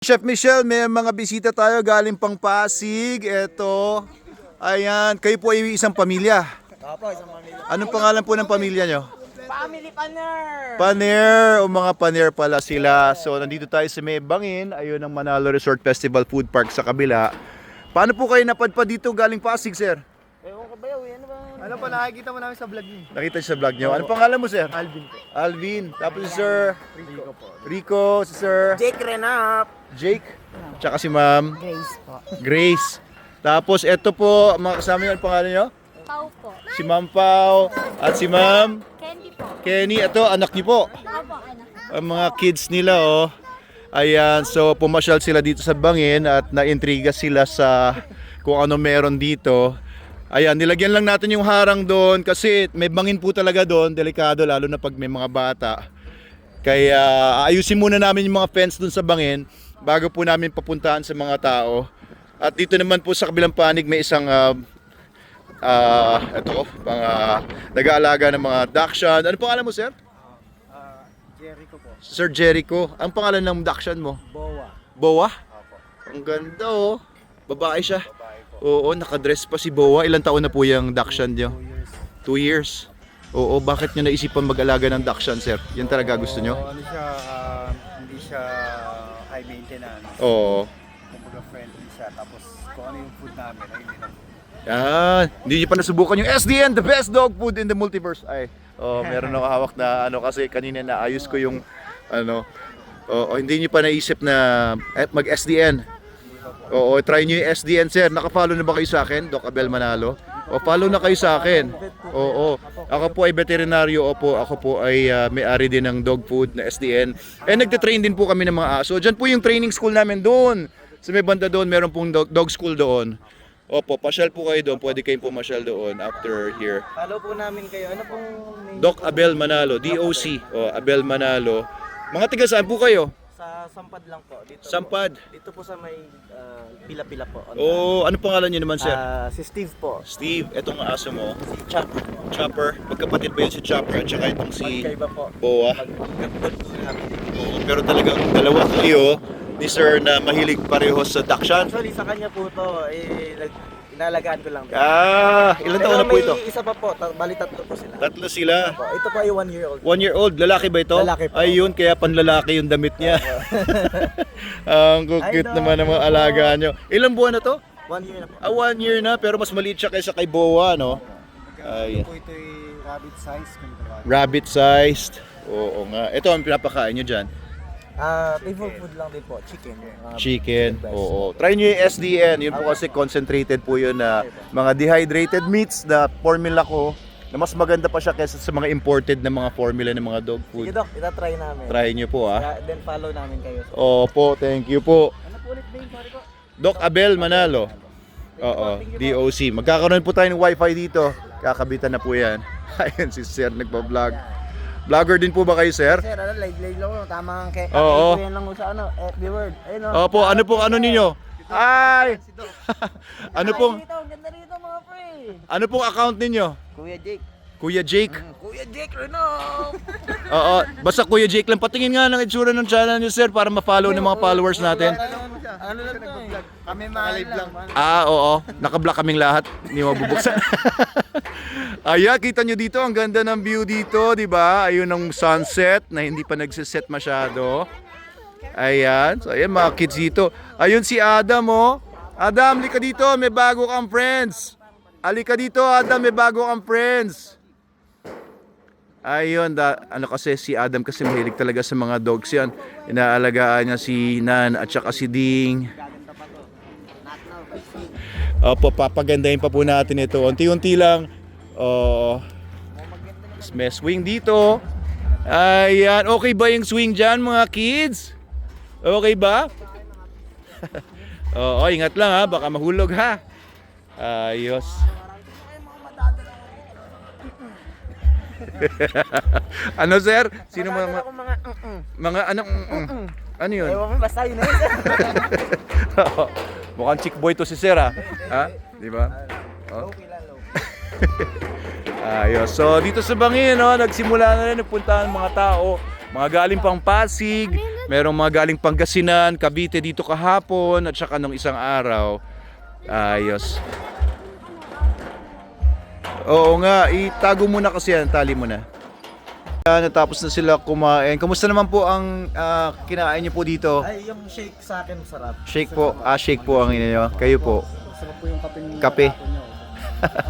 Chef Michelle, may mga bisita tayo galing pang Pasig. Eto, ayan, kayo po ay isang pamilya. Opo, isang pamilya. Anong pangalan po ng pamilya nyo? Family Paner! Paner, o mga Paner pala sila. So, nandito tayo sa May Bangin, ayun ang Manalo Resort Festival Food Park sa kabila. Paano po kayo napadpad dito galing Pasig, sir? Ewan ko ba yun? Ano ba? Ano po, nakikita mo namin sa vlog niyo. Nakita niyo sa vlog nyo. Anong pangalan mo, sir? Alvin po. Alvin. Tapos si Sir Rico po. Rico, si Sir Jake Renap! Jake, tsaka si Ma'am Grace po. Grace. Tapos eto po, mga kasama nyo, ang pangalan nyo? Pau po. Si Ma'am Pau at si Ma'am Candy po. Kenny. Ito, anak niyo po. Opo, anak. Ang mga kids nila, oh. Ayan, so pumasyal sila dito sa Bangin at naintriga sila sa kung ano meron dito. Ayan, nilagyan lang natin yung harang doon kasi may bangin po talaga doon, delikado lalo na pag may mga bata. Kaya ayusin muna namin yung mga fence doon sa bangin bago po namin papuntahan sa mga tao. At dito naman po sa kabilang panig may isang nag-aalaga ng mga Dachshund. Ano pangalan mo, sir? Jericho po. Sir Jericho. Ang pangalan ng Dachshund mo? Boa. Boa? Ang ganda, oh. Babae siya. Oo, nakadress pa si Boa. Ilang taon na po yung Dachshund niyo? 2 years. Oo, bakit niyo naisipan mag-alaga ng Dachshund, sir? Yan talaga gusto niyo? Ano siya, hindi siya high maintenance. Oo. Kumbaga friendly siya. Tapos kung ano yung food namin, ay hindi lang. Hindi niyo pa nasubukan yung SDN, the best dog food in the multiverse. Ay, meron ako hawak na kasi kanina naayos ko yung hindi niyo pa naisip na mag-SDN. Oo, try niyo yung SDN, sir. Naka-follow na ba kayo sa akin, Doc Abel Manalo? Follow na kayo sa akin. Oo. Ako po ay veterinaryo. Opo, ako po ay may-ari din ng dog food na SDN. Nagte-train din po kami ng mga aso. Diyan po yung training school namin doon. Sa may banda doon, meron pong dog school doon. Opo, pasyal po kayo doon. Pwede kayong pumasyal doon after here. Follow po namin kayo. Ano pong name? Doc Abel Manalo, DOC. Abel Manalo. Mga tiga saan po kayo? Sa Sampad lang po. Dito Sampad. Po. Dito po sa may pila-pila po. Ano pangalan niyo naman, sir? Si Steve po. Steve, etong aso mo. Si Chuck. Chopper. Magkapatid ba yun si Chopper at saka itong si Magkaiba po. Boa? Magkaiba po namin. Oo, pero talagang dalawa kayo ni sir na mahilig pareho sa Dachshund. Actually, sa kanya po to, inalagaan ko lang. Ilan taon na po ito? May isa pa po. Bali tatlo po sila. Tatlo sila. Ito po ay 1 year old. 1 year old, lalaki ba ito? Lalaki po. Ayun, kaya panlalaki yung damit niya. Ang cute naman ng mga alaga nyo. Ilang buwan na to? 1 year na po. 1 year na, pero mas maliit siya kaysa kay Boa, no? Ay, Ito po ito ay rabbit size. Kung tawagin. rabbit-sized. Oo nga. Ito ang pinapakain nyo dyan. Favorite food lang din po, chicken. Chicken. Oo. Try nyo yung SDN. Yun po kasi concentrated po yun na mga dehydrated meats na formula ko na mas maganda pa siya kaysa sa mga imported na mga formula ng mga dog Sige food. Doc, itatry namin. Try nyo po, ah. Then follow namin kayo. Opo, thank you po. Ano po ulit name, sorry ko? Doc Abel Manalo. Oo, DOC. Magkakaroon po tayo ng wifi dito. Kakabitan na po yan. Ayun si Sir nagpa-vlog. Vlogger din po ba kayo, sir? Sir, live lang mo. Tama ang Oo. yan lang mo sa FB Word. Ayun o. Opo, ano pong ano ninyo? Ay! ano pong Ganda rito mga pre. ano pong account ninyo? Kuya Jake. Kuya Jake. Kuya Jake Renault. Oo, basta Kuya Jake lang. Patingin nga ng itsura ng channel niyo, sir, para ma-follow ng mga followers natin. Ano lang to eh. Kami mahal lang. Oo. Naka-block kaming lahat. Hindi mabubuksan. Ayan, kita nyo dito. Ang ganda ng view dito, di ba? Ayun ang sunset na hindi pa nagsiset masyado. Ayan. So, ayan mga kids dito. Ayun si Adam, oh. Adam, halika dito. May bago kang friends. Halika dito, Adam. May bago kang friends. Ayun, kasi si Adam kasi mahilig talaga sa mga dogs yan. Inaalagaan niya si Nan at saka si Ding. Opo, papagandahin pa po natin ito. Unti-unti lang. May swing dito. Ayan, okay ba yung swing dyan mga kids? Okay ba? Oo, ingat lang ha, baka mahulog ha. Ayos. Ano sir? Sino mga anong ano yun? Ewan mo, basta yun na yun. Mukhang chick boy to si sir ha. Ha? Di ba? Okay lang, low. Ayos. So dito sa Bangin, no, nagsimula na rin nagpuntahan ng mga tao, mga galing pang Pasig, Merong mga galing Pangasinan, Cavite dito kahapon at saka nung isang araw. Ayos. Oo nga, itago muna kasi yan, tali mo na. Natapos na sila kumain. Kamusta naman po ang kinain niyo po dito? Ay, yung shake sa akin masarap. Shake po. Shake po ang inyo. Kayo po. Sarap po yung kape niyo. Kape.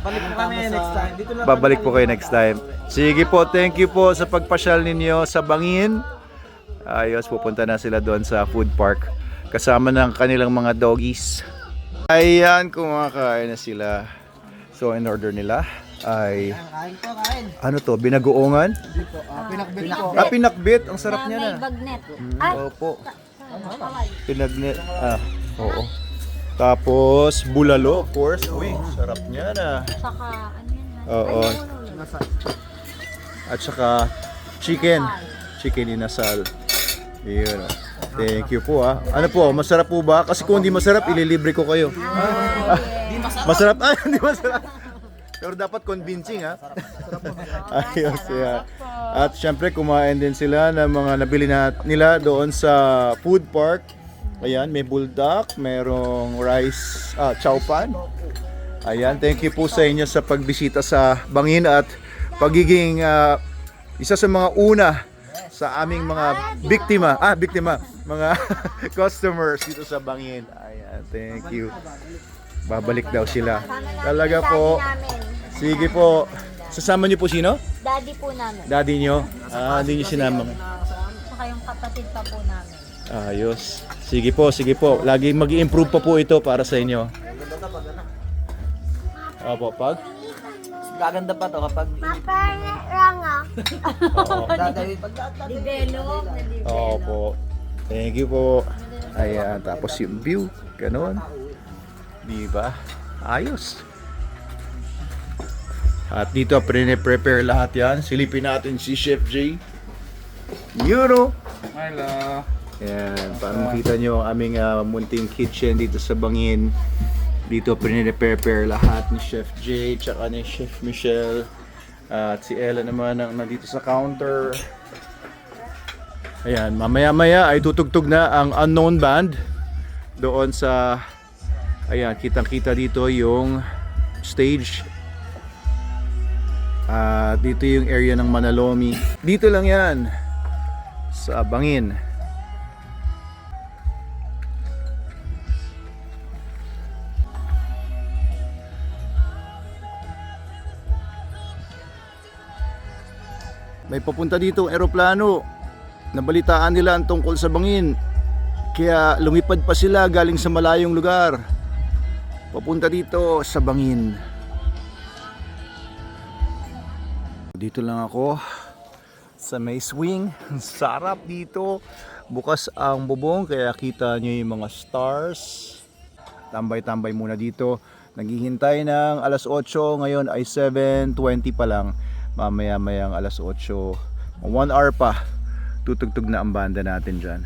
Babalik po kami next time. Dito lang Babalik po kayo next time. Sige po, thank you po sa pagpasyal ninyo sa Bangin. Ayos, pupunta na sila doon sa food park. Kasama ng kanilang mga doggies. Ayan, kumakain na sila. So, in order nila ay... Kain po, kain. Ano to? Binagoongan? Pinakbit po. Pinakbit. Ang sarap niya na. May bagnet. Opo. Pinagnet. Oo. Tapos, bulalo, of course. Uy, sarap niya na. Saka, ano yan? Oo. At saka, chicken. Chicken inasal. Yun. Thank you po Ano po, masarap po ba? Kasi kung hindi masarap, ililibre ko kayo. Masarap? Hindi masarap. Pero dapat convincing Ayos yan. At syempre, kumain din sila ng mga nabili nila doon sa food park. Ayan, may buldak, merong rice, chow pan. Ayan, thank you po sa inyo sa pagbisita sa Bangin at pagiging isa sa mga una sa aming mga biktima, mga customers dito sa Bangin. Ayan, thank you. Babalik daw sila. Talaga po. Sige po. Sasama niyo po sino? Daddy po namin. Daddy niyo? Hindi niyo sinama. Saka yung kapatid pa po namin. Ayos. Sige po, sige po. Lagi mag-i-improve pa po ito para sa inyo. Opo, pag? Gaganda pa to kapag dadawit. Develop. Opo. Thank you po. Ayan, tapos yung view. Ganon. Diba? Ayos. At dito, prepare lahat yan. Silipin natin si Chef J. Yun. Hello. Ayan, para makita nyo ang aming munting kitchen dito sa Bangin. Dito prepare lahat ni Chef J, tsaka ni Chef Michelle. At si Ella naman ang nandito sa counter. Ayan, mamaya-maya ay tutugtog na ang Unknown Band. Doon sa, ayan, kitang-kita dito yung stage. Dito yung area ng Manalomi. Dito lang yan, sa Bangin. May papunta dito eroplano. Nabalitaan nila ang tungkol sa Bangin. Kaya lumipad pa sila galing sa malayong lugar. Papunta dito sa Bangin. Dito lang ako sa may swing. Sarap dito. Bukas ang bubong kaya kita nyo yung mga stars. Tambay-tambay muna dito. Naghihintay ng alas 8. Ngayon ay 7:20 pa lang. Mamaya-mayang alas 8, 1 hour pa, tutugtog na ang banda natin dyan.